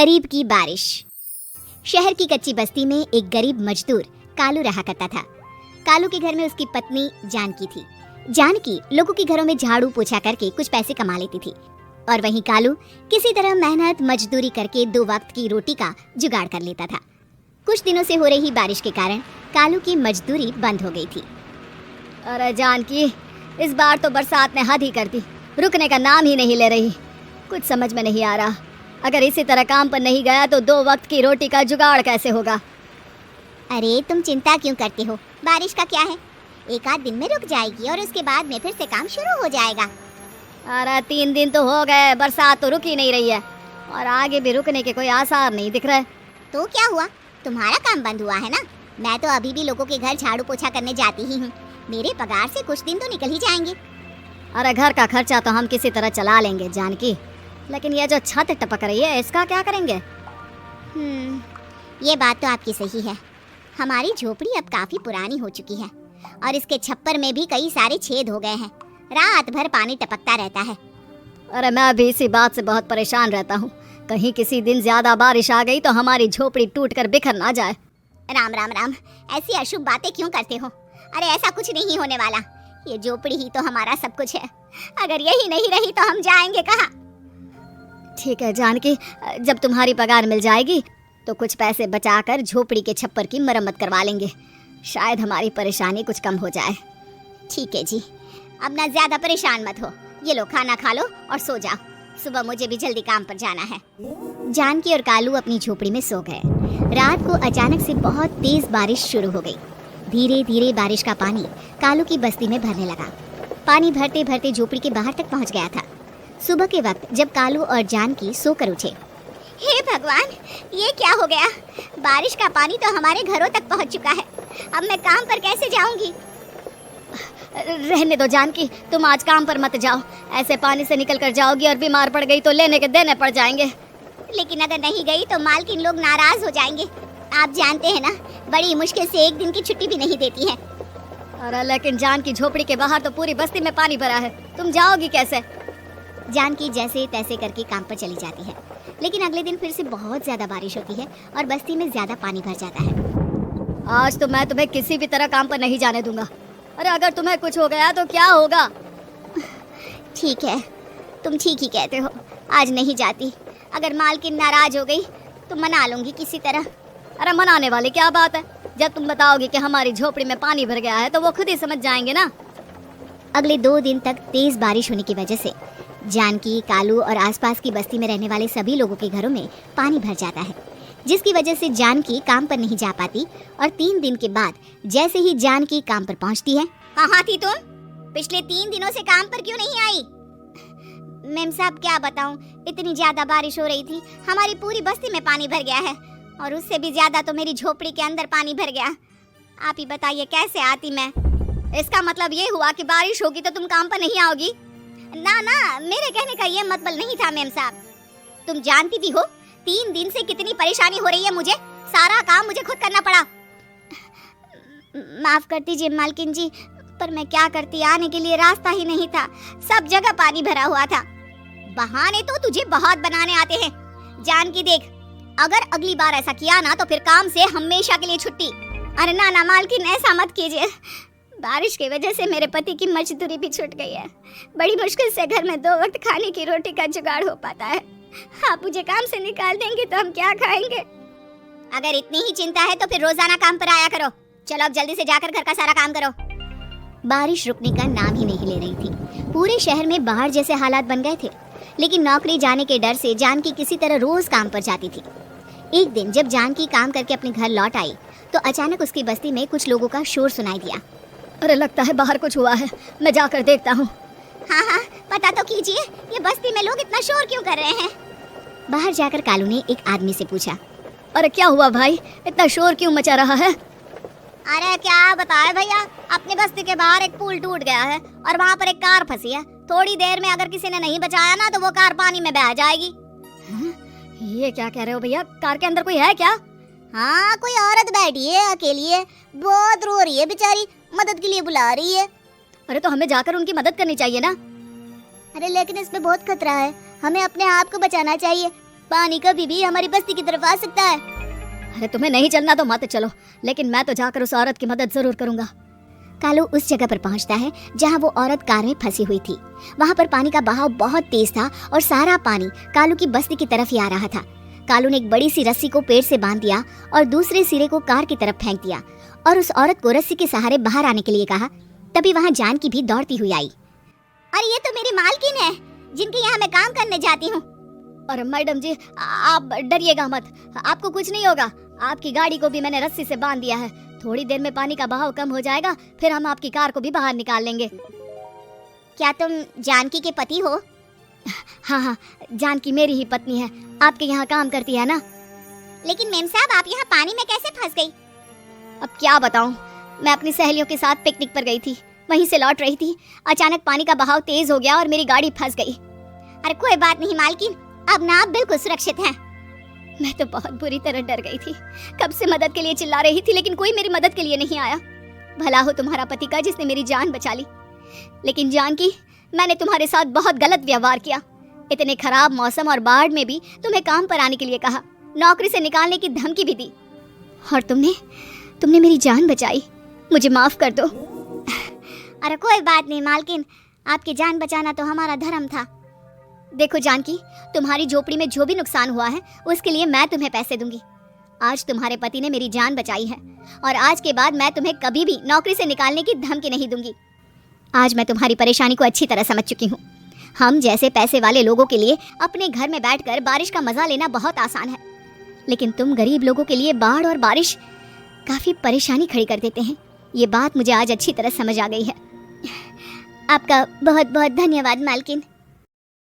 गरीब की बारिश। शहर की कच्ची बस्ती में एक गरीब मजदूर कालू रहा करता था। कालू के घर में उसकी पत्नी जानकी थी। जानकी लोगों के घरों में झाड़ू पोछा करके कुछ पैसे कमा लेती थी और वहीं कालू किसी तरह मेहनत मजदूरी करके 2 वक्त की रोटी का जुगाड़ कर लेता था। कुछ दिनों से हो रही बारिश के कारण कालू की मजदूरी बंद हो गई थी। अरे जानकी, इस बार तो बरसात ने हद ही कर दी, रुकने का नाम ही नहीं ले रही। कुछ समझ में नहीं आ रहा, अगर इसी तरह काम पर नहीं गया तो 2 वक्त की रोटी का जुगाड़ कैसे होगा। अरे तुम चिंता क्यों करते हो, बारिश का क्या है, 1 आध दिन में रुक जाएगी और उसके बाद में फिर से काम शुरू हो जाएगा। अरे 3 दिन तो हो गए, बरसात तो रुक ही नहीं रही है और आगे भी रुकने के कोई आसार नहीं दिख रहे। तो क्या हुआ, तुम्हारा काम बंद हुआ है ना? मैं तो अभी भी लोगों के घर झाड़ू पोछा करने जाती ही हूँ। मेरे पगार से कुछ दिन तो निकल ही जाएंगे। अरे घर का खर्चा तो हम किसी तरह चला लेंगे जानकी, लेकिन ये जो छत टपक रही है इसका क्या करेंगे? ये बात तो आपकी सही है। हमारी झोपड़ी अब काफी पुरानी हो चुकी है और इसके छप्पर में भी कई सारे छेद हो गए हैं। रात भर पानी टपकता रहता है। अरे मैं भी इसी बात से बहुत परेशान रहता हूँ, कहीं किसी दिन ज्यादा बारिश आ गई तो हमारी झोपड़ी टूट कर बिखर ना जाए। राम राम राम, ऐसी अशुभ बातें क्यों करते हो? अरे ऐसा कुछ नहीं होने वाला, ये झोपड़ी ही तो हमारा सब कुछ है। अगर यही नहीं रही तो हम जाएंगे कहाँ? ठीक है जानकी, जब तुम्हारी पगार मिल जाएगी तो कुछ पैसे बचाकर झोपड़ी के छप्पर की मरम्मत करवा लेंगे, शायद हमारी परेशानी कुछ कम हो जाए। ठीक है जी, अब ना ज्यादा परेशान मत हो। ये लो खाना खा लो और सो जाओ, सुबह मुझे भी जल्दी काम पर जाना है। जानकी और कालू अपनी झोपड़ी में सो गए। रात को अचानक से बहुत तेज बारिश शुरू हो गई। धीरे धीरे बारिश का पानी कालू की बस्ती में भरने लगा। पानी भरते भरते झोपड़ी के बाहर तक पहुंच गया था। सुबह के वक्त जब कालू और जानकी सोकर उठे, हे भगवान, ये क्या हो गया? बारिश का पानी तो हमारे घरों तक पहुंच चुका है। अब मैं काम पर कैसे जाऊंगी? रहने दो जानकी, तुम आज काम पर मत जाओ। ऐसे पानी से निकल कर जाओगी और बीमार पड़ गई तो लेने के देने पड़ जाएंगे। लेकिन अगर नहीं गई तो मालकिन लोग नाराज हो जाएंगे। आप जानते हैं ना, बड़ी मुश्किल से 1 दिन की छुट्टी भी नहीं देती है। अरे लेकिन जानकी, झोपड़ी के बाहर तो पूरी बस्ती में पानी भरा है, तुम जाओगी कैसे? जानकी जैसे तैसे करके काम पर चली जाती है, लेकिन अगले दिन फिर से बहुत ज्यादा बारिश होती है और बस्ती में ज्यादा पानी भर जाता है। आज तो मैं तुम्हें किसी भी तरह काम पर नहीं जाने दूंगा। अरे अगर तुम्हें कुछ हो गया तो क्या होगा? ठीक है, तुम ठीक ही कहते हो, आज नहीं जाती। अगर मालकिन नाराज हो गई तो मना लूंगी किसी तरह। अरे मनाने वाली क्या बात है, जब तुम बताओगी कि हमारी झोपड़ी में पानी भर गया है तो वो खुद ही समझ जाएंगे ना। अगले 2 दिन तक तेज बारिश होने की वजह से जानकी, कालू और आसपास की बस्ती में रहने वाले सभी लोगों के घरों में पानी भर जाता है, जिसकी वजह से जानकी काम पर नहीं जा पाती। और 3 दिन के बाद जैसे ही जानकी काम पर पहुंचती है, कहाँ थी तुम? पिछले 3 दिनों से काम पर क्यों नहीं आई? मेम साहब क्या बताऊं, इतनी ज्यादा बारिश हो रही थी, हमारी पूरी बस्ती में पानी भर गया है और उससे भी ज्यादा तो मेरी झोपड़ी के अंदर पानी भर गया। आप ही बताइए कैसे आती मैं? इसका मतलब ये हुआ कि बारिश होगी तो तुम काम पर नहीं आओगी? ना ना, मेरे कहने का ये मतलब नहीं था मेम साहब। तुम जानती भी हो 3 दिन से कितनी परेशानी हो रही है मुझे, सारा काम मुझे खुद करना पड़ा। माफ कर दीजिए मालकिन जी, पर मैं क्या करती, आने के लिए रास्ता ही नहीं था, सब जगह पानी भरा हुआ था। बहाने तो तुझे बहुत बनाने आते हैं। जानकी देख, अगर अगली बार ऐसा किया ना तो फिर काम से हमेशा के लिए छुट्टी। अरे ना ना मालकिन, ऐसा मत कीजिए। बारिश की वजह से मेरे पति की मजदूरी भी छूट गई है। बड़ी मुश्किल से घर में 2 वक्त खाने की रोटी का जुगाड़ हो पाता है। आप मुझे काम से निकाल देंगे तो हम क्या खाएंगे? अगर इतनी ही चिंता है तो फिर रोजाना काम पर आया करो। चलो अब जल्दी से जाकर घर का सारा काम करो। बारिश रुकने का नाम ही नहीं ले रही थी। पूरे शहर में बाहर जैसे हालात बन गए थे, लेकिन नौकरी जाने के डर से जानकी किसी तरह रोज काम पर जाती थी। एक दिन जब जानकी काम करके अपने घर लौट आई तो अचानक उसकी बस्ती में कुछ लोगों का शोर सुनाई दिया। अरे लगता है बाहर कुछ हुआ है, मैं जाकर देखता हूँ। हाँ हाँ, पता तो कीजिए, ये बस्ती में लोग इतना शोर क्यों कर रहे हैं? बाहर जाकर कालू ने एक आदमी से पूछा, अरे क्या हुआ भाई, इतना शोर क्यों मचा रहा है? अरे क्या बताए भैया, अपनी बस्ती के बाहर एक पुल टूट गया है और वहाँ पर एक कार फंसी है। थोड़ी देर में अगर किसी ने नहीं बचाया ना तो वो कार पानी में बह जाएगी। ये क्या कह रहे हो भैया, कार के अंदर कोई है क्या? हाँ, कोई औरत बैठी है अकेली है, बहुत रो रही है बेचारी, मदद के लिए बुला रही है। अरे तो हमें जाकर उनकी मदद करनी चाहिए ना। अरे लेकिन इसमें बहुत खतरा है, हमें अपने आप को बचाना चाहिए। पानी कभी भी हमारी बस्ती की तरफ आ सकता है। अरे तुम्हें नहीं चलना तो मत चलो, लेकिन मैं तो जाकर उस औरत की मदद जरूर करूंगा। कालू उस जगह पर पहुंचता है जहां वो औरत कार में फंसी हुई थी। वहां पर पानी का बहाव बहुत तेज था और सारा पानी कालू की बस्ती की तरफ ही आ रहा था। कालू ने एक बड़ी सी रस्सी को पेड़ से बांध दिया और दूसरे सिरे को कार की तरफ फेंक दिया और उस औरत को रस्सी के सहारे बाहर आने के लिए कहा। तभी वहां जानकी भी दौड़ती हुई आई। अरे ये तो मेरी मालकिन है जिनके यहाँ मैं काम करने जाती हूँ। और मैडम जी आप डरिएगा मत, आपको कुछ नहीं होगा। आपकी गाड़ी को भी मैंने रस्सी से बांध दिया है। थोड़ी देर में पानी का बहाव कम हो जाएगा, फिर हम आपकी कार को भी बाहर निकाल लेंगे। क्या तुम जानकी के पति हो? हाँ हाँ, जानकी मेरी ही पत्नी है, आपके यहाँ काम करती है ना। लेकिन मेम साहब आप यहाँ पानी में कैसे फंस गई? अब क्या बताऊं, मैं अपनी सहेलियों के साथ पिकनिक पर गई थी, वहीं से लौट रही थी। अचानक पानी का बहाव तेज हो गया और मेरी गाड़ी फंस गई। अरे कोई बात नहीं मालकिन, अब ना आप बिल्कुल सुरक्षित हैं। मैं तो बहुत बुरी तरह डर गई थी। कब से मदद के लिए चिल्ला रही थी, लेकिन कोई मेरी मदद के लिए नहीं आया। भला हो तुम्हारा पति का जिसने मेरी जान बचा ली। लेकिन जानकी, मैंने तुम्हारे साथ बहुत गलत व्यवहार किया। इतने खराब मौसम और बाढ़ में भी तुम्हें काम पर आने के लिए कहा, नौकरी से निकालने की धमकी भी दी, और तुमने मेरी जान बचाई। मुझे माफ कर दो। अरे कोई बात नहीं मालकिन, आपकी जान बचाना तो हमारा धर्म था। देखो जानकी, तुम्हारी झोपड़ी में जो भी नुकसान हुआ है उसके लिए मैं तुम्हें पैसे दूंगी। आज तुम्हारे पति ने मेरी जान बचाई है और आज के बाद मैं तुम्हें कभी भी नौकरी से निकालने की धमकी नहीं दूंगी। आज मैं तुम्हारी परेशानी को अच्छी तरह समझ चुकी हूँ। हम जैसे पैसे वाले लोगों के लिए अपने घर में बैठकर बारिश का मजा लेना बहुत आसान है, लेकिन तुम गरीब लोगों के लिए बाढ़ और बारिश काफी परेशानी खड़ी कर देते हैं। ये बात मुझे आज अच्छी तरह समझ आ गई है। आपका बहुत बहुत धन्यवाद मालकिन।